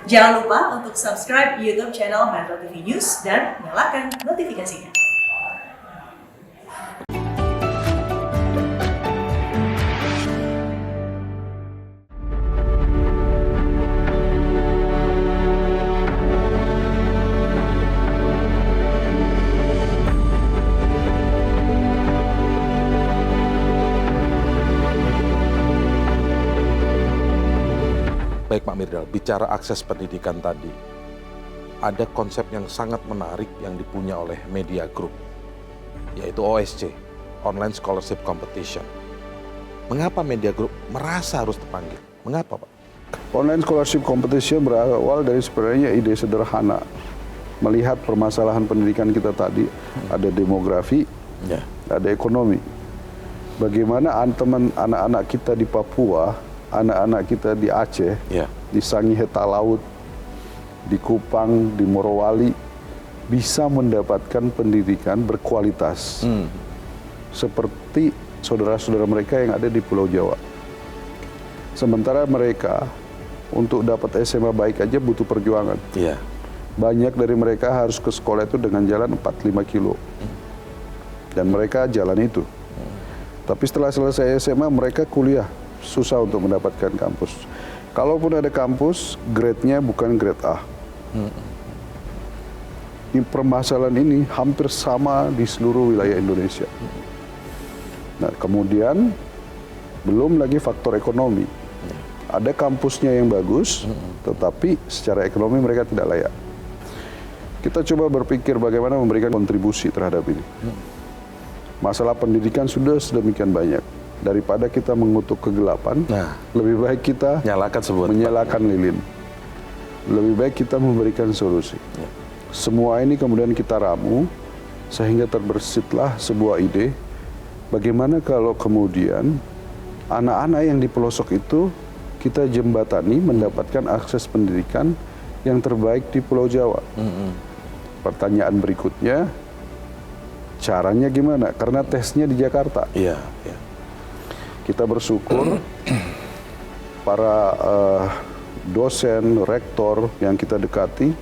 Jangan lupa untuk subscribe YouTube channel Metro TV News dan nyalakan notifikasinya. Baik Pak Mirdal, bicara akses pendidikan tadi, ada konsep yang sangat menarik yang dipunya oleh Media Group, yaitu OSC, Online Scholarship Competition. Mengapa Media Group merasa harus terpanggil? Mengapa Pak? Online Scholarship Competition berawal dari sebenarnya ide sederhana. Melihat permasalahan pendidikan kita tadi, ada demografi, ada ekonomi. Bagaimana anak-anak kita di Papua, anak-anak kita di Aceh, di Sangiheta Laut, di Kupang, di Morowali, bisa mendapatkan pendidikan berkualitas. Seperti saudara-saudara mereka yang ada di Pulau Jawa. Sementara mereka, untuk dapat SMA baik aja butuh perjuangan. Banyak dari mereka harus ke sekolah itu dengan jalan 4-5 kilo. Dan mereka jalan itu. Tapi setelah selesai SMA, mereka kuliah. Susah untuk mendapatkan kampus. Kalaupun ada kampus, grade-nya bukan grade A. Permasalahan ini hampir sama di seluruh wilayah Indonesia. Nah, kemudian belum lagi faktor ekonomi. Ada kampusnya yang bagus, tetapi secara ekonomi mereka tidak layak. Kita coba berpikir bagaimana memberikan kontribusi terhadap ini. Masalah pendidikan sudah sedemikian banyak. Daripada kita mengutuk kegelapan, lebih baik kita menyalakan lilin. Lebih baik kita memberikan solusi. Semua ini kemudian kita ramu, sehingga terbersitlah sebuah ide, bagaimana kalau kemudian anak-anak yang di pelosok itu kita jembatani mendapatkan akses pendidikan yang terbaik di Pulau Jawa. Pertanyaan berikutnya, caranya gimana? Karena tesnya di Jakarta. Kita bersyukur para dosen, rektor yang kita dekati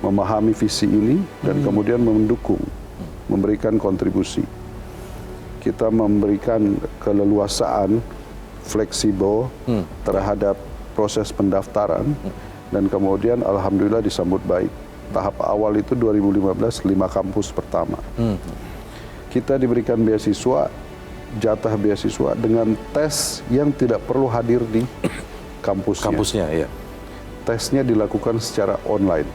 memahami visi ini dan kemudian mendukung, memberikan kontribusi. Kita memberikan keleluasaan, fleksibel terhadap proses pendaftaran dan kemudian alhamdulillah disambut baik. Tahap awal itu 2015 5 kampus pertama. Kita diberikan beasiswa, jatah beasiswa dengan tes yang tidak perlu hadir di kampusnya. Tesnya dilakukan secara online.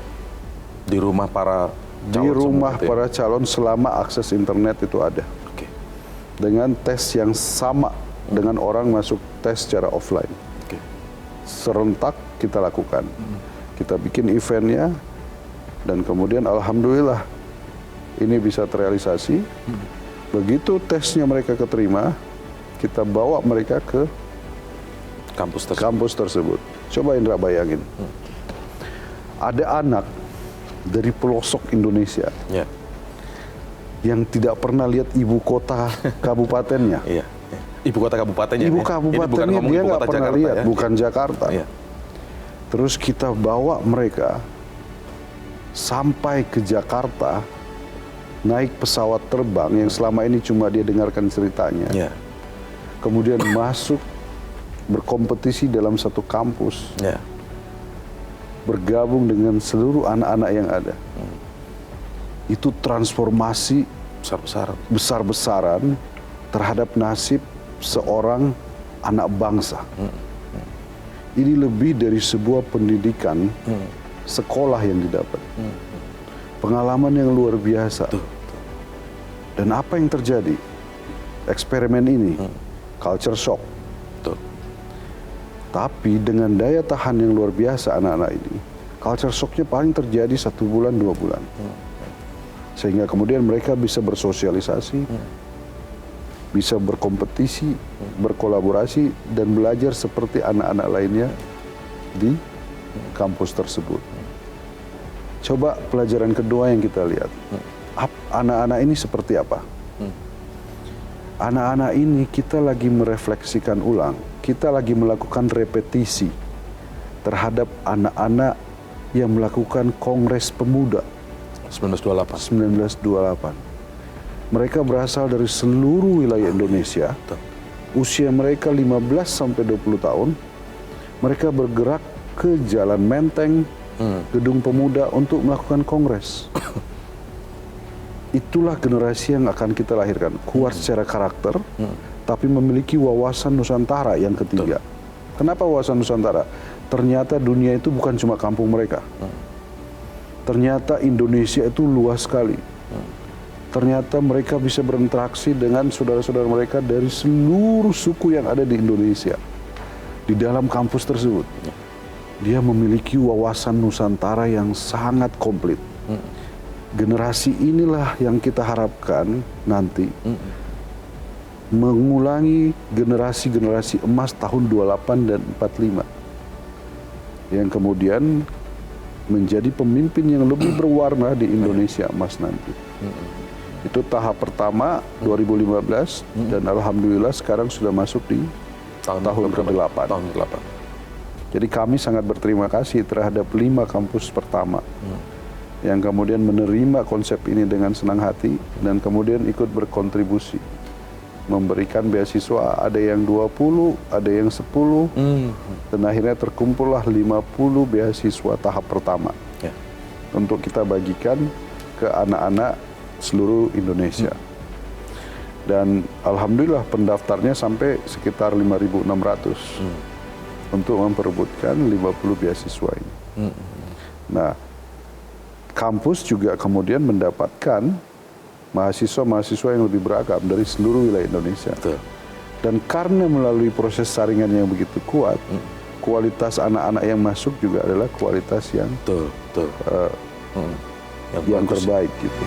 Di rumah para calon. Di rumah para calon selama akses internet itu ada. Dengan tes yang sama dengan orang masuk tes secara offline. Serentak kita lakukan. Kita bikin eventnya dan kemudian alhamdulillah ini bisa terrealisasi. Begitu tesnya mereka keterima, kita bawa mereka ke kampus tersebut. Coba Indra bayangin, ada anak dari pelosok Indonesia yang tidak pernah lihat ibu kota kabupatennya. Ibu kota kabupatennya. Ibu kabupatennya dia nggak pernah lihat, bukan Jakarta. Terus kita bawa mereka sampai ke Jakarta, naik pesawat terbang yang selama ini cuma dia dengarkan ceritanya. Kemudian masuk berkompetisi dalam satu kampus. Bergabung dengan seluruh anak-anak yang ada. Itu transformasi besar-besaran terhadap nasib seorang anak bangsa. Ini lebih dari sebuah pendidikan sekolah yang didapat. Pengalaman yang luar biasa. Dan apa yang terjadi? Eksperimen ini, culture shock. Tapi dengan daya tahan yang luar biasa anak-anak ini, culture shocknya paling terjadi 1 bulan, 2 bulan. Sehingga kemudian mereka bisa bersosialisasi, bisa berkompetisi, berkolaborasi, dan belajar seperti anak-anak lainnya di kampus tersebut. Coba pelajaran kedua yang kita lihat. Anak-anak ini seperti apa? Anak-anak ini kita lagi merefleksikan ulang. Kita lagi melakukan repetisi terhadap anak-anak yang melakukan Kongres Pemuda 1928. 1928. Mereka berasal dari seluruh wilayah Indonesia. Betul. Usia mereka 15 sampai 20 tahun. Mereka bergerak ke Jalan Menteng, Gedung Pemuda untuk melakukan kongres. Itulah generasi yang akan kita lahirkan. Kuat secara karakter, tapi memiliki wawasan Nusantara yang ketiga. Kenapa wawasan Nusantara? Ternyata dunia itu bukan cuma kampung mereka. Ternyata Indonesia itu luas sekali. Ternyata mereka bisa berinteraksi dengan saudara-saudara mereka dari seluruh suku yang ada di Indonesia. Di dalam kampus tersebut. Dia memiliki wawasan Nusantara yang sangat komplit. Generasi inilah yang kita harapkan nanti mengulangi generasi-generasi emas tahun 28 dan 45. Yang kemudian menjadi pemimpin yang lebih berwarna di Indonesia emas nanti. Itu tahap pertama 2015 dan alhamdulillah sekarang sudah masuk di tahun ke-8. Tahun ke-8. Jadi kami sangat berterima kasih terhadap 5 kampus pertama yang kemudian menerima konsep ini dengan senang hati dan kemudian ikut berkontribusi. Memberikan beasiswa, ada yang 20, ada yang 10, dan akhirnya terkumpullah 50 beasiswa tahap pertama untuk kita bagikan ke anak-anak seluruh Indonesia. Dan alhamdulillah pendaftarnya sampai sekitar 5.600 untuk memperebutkan 50 beasiswa ini. Nah, kampus juga kemudian mendapatkan mahasiswa-mahasiswa yang lebih beragam dari seluruh wilayah Indonesia. Betul. Dan karena melalui proses saringan yang begitu kuat, kualitas anak-anak yang masuk juga adalah kualitas yang Betul. yang bagus. terbaik gitu.